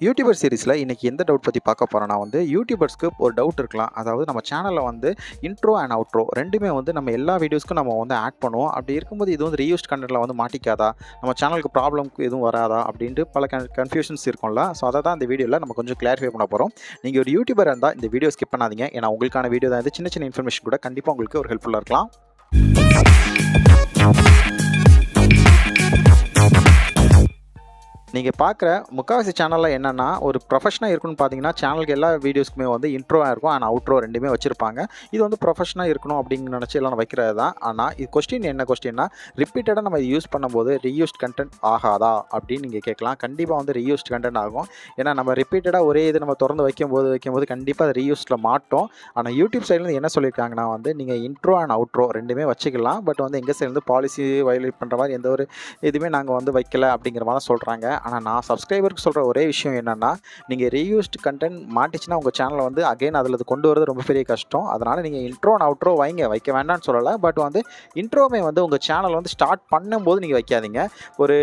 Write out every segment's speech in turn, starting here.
YouTuber சீரிஸில் இன்றைக்கி எந்த டவுட் பற்றி பார்க்க போகிறோன்னா யூடியூபர்ஸ்க்கு ஒரு டவுட் இருக்கலாம். அதாவது நம்ம சேனலில் இன்ட்ரோ அண்ட் அவுட்ரோ ரெண்டுமே நம்ம எல்லா வீடியோஸ்க்கும் நம்ம ஆட் பண்ணுவோம். அப்படி இருக்கும்போது இது ரீயூஸ்ட் கண்டென்ட்டில் மாட்டிக்காதா, நம்ம சேனலுக்கு ப்ராப்ளம்க்கு எதுவும் வராதா அப்படின்ட்டு பல கன்ஃபியூஷன்ஸ் இருக்கும்ல. ஸோ அதை தான் இந்த வீடியோவில் நம்ம கொஞ்சம் கிளாரிஃபை பண்ண போகிறோம். நீங்கள் ஒரு யூடியூபர் இருந்தால் இந்த வீடியோ ஸ்கிப் பண்ணாதீங்க. ஏன்னா உங்களுக்கான வீடியோ தான் இது. சின்ன சின்ன இன்ஃபர்மேஷன் கூட கண்டிப்பாக உங்களுக்கு ஒரு ஹெல்ப்ஃபுல்லாக இருக்கலாம். நீங்கள் பார்க்குற முக்கால்வாசி சேனலில் என்னென்னா ஒரு ப்ரொஃபஷனாக இருக்குன்னு பார்த்தீங்கன்னா சேனலுக்கு எல்லா வீடியோஸ்க்குமே இன்ட்ரோவாக இருக்கும் அண்ட் அவுட்ரோ ரெண்டுமே வச்சுருப்பாங்க. இது ப்ரொஃபஷனாக இருக்கணும் அப்படின்னு நினச்சி எல்லாம் வைக்கிறது தான். ஆனால் இது கொஸ்டின் என்ன கொஸ்டின்னா, ரிப்பீட்டடாக நம்ம யூஸ் பண்ணும்போது ரீயூஸ்ட் கண்டென்ட் ஆகாதா அப்படின்னு நீங்கள் கேட்கலாம். கண்டிப்பாக ரீயூஸ்ட் கண்டென்ட் ஆகும். ஏன்னா நம்ம ரிப்பீட்டடாக ஒரே இது நம்ம திறந்து வைக்கும்போது கண்டிப்பாக அது ரீயூஸ்ட்டில் மாட்டோம். ஆனால் யூடியூப் சைட்லேருந்து என்ன சொல்லியிருக்காங்கன்னா நீங்கள் இன்ட்ரோ அண்ட் அவுட்ரோ ரெண்டுமே வச்சுக்கலாம். பட் எங்கள் சைட்லேருந்து பாலிசி வயலேட் பண்ணுற மாதிரி எந்த ஒரு இதுவுமே நாங்கள் வைக்கல அப்படிங்கிற மாதிரி சொல்கிறாங்க. ஆனால் நான் சப்ஸ்கிரைபருக்கு சொல்கிற ஒரே விஷயம் என்னென்னா, நீங்கள் ரீயூஸ்டு கண்டென்ட் மாட்டிச்சுன்னா உங்கள் சேனலை அகைன் அதில் கொண்டு வரது ரொம்ப பெரிய கஷ்டம். அதனால் நீங்கள் இன்ட்ரோ அண்ட் அவுட்ரோ வைக்க வேண்டாம்னு சொல்லலை. பட் இன்ட்ரோமே உங்கள் சேனல் ஸ்டார்ட் பண்ணும்போது நீங்கள் வைக்காதீங்க.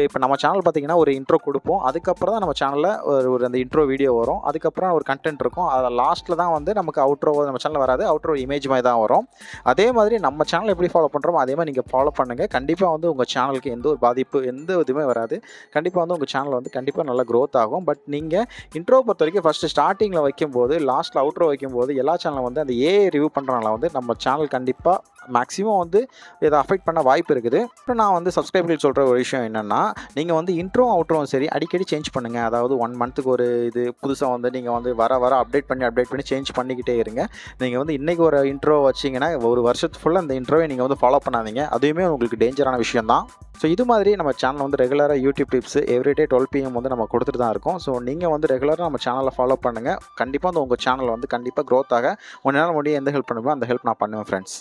இப்போ நம்ம சேனல் பார்த்தீங்கன்னா ஒரு இன்ட்ரோ கொடுப்போம். அதுக்கப்புறம் தான் நம்ம சேனலில் ஒரு அந்த இன்ட்ரோ வீடியோ வரும். அதுக்கப்புறம் ஒரு கண்டென்ட் இருக்கும். அதில் லாஸ்ட்டில் தான் நமக்கு அவுட்ரோ நம்ம சேனலில் வராது. அவுட்ரோ இமேஜ் மாதிரி தான் வரும். அதே மாதிரி நம்ம சேனல் எப்படி ஃபாலோ பண்ணுறோமோ அதே மாதிரி நீங்கள் ஃபாலோ பண்ணுங்கள். கண்டிப்பாக உங்கள் சேனலுக்கு எந்த ஒரு பாதிப்பு எந்த இதுவுமே வராது. கண்டிப்பாக உங்கள் சேனல் கண்டிப்பாக நல்லா க்ரோத் ஆகும். பட் நீங்கள் இன்ட்ரோ பொறுத்த வரைக்கும் ஃபஸ்ட்டு ஸ்டார்டிங்கில் வைக்கும்போது லாஸ்ட்டில் அவுட்ரோ வைக்கும்போது எல்லா சேனலும் அந்த ஏஐ ரிவ்யூ பண்ணுறனால நம்ம சேனல் கண்டிப்பாக மேக்ஸிமம் இதை அஃபெக்ட் பண்ண வாய்ப்பு இருக்குது. இப்போ நான் சப்ஸ்கிரைபர்களுக்கு சொல்கிற ஒரு விஷயம் என்னென்னா, நீங்கள் இன்ட்ரோ அவுட்ரோவும் சரி அடிக்கடி சேஞ்ச் பண்ணுங்கள். அதாவது 1 மந்த்துக்கு ஒரு இது புதுசாக நீங்கள் வர அப்டேட் பண்ணி சேஞ்ச் பண்ணிக்கிட்டே இருங்க. நீங்கள் இன்றைக்கி ஒரு இன்ட்ரோ வச்சிங்கன்னா ஒரு வருஷத்து ஃபுல்லாக அந்த இன்ட்ரோவை நீங்கள் ஃபாலோ பண்ணாதீங்க. அதுவுமே உங்களுக்கு டேஞ்சரான விஷயம் தான். ஸோ இது மாதிரி நம்ம சேனல் ரெகுலராக யூடியூப் டிப்ஸ் எவ்ரிடே 12 PM நம்ம கொடுத்துட்டு தான் இருக்கோம். ஸோ நீங்கள் ரெகுலராக நம்ம சேனலை ஃபாலோ பண்ணுங்கள். கண்டிப்பாக உங்கள் சேனல் கண்டிப்பாக க்ரோத் ஆக உங்களால் முடிய எந்த ஹெல்ப் பண்ணுமோ அந்த ஹெல்ப் நான் பண்ணுவேன் ஃப்ரெண்ட்ஸ்.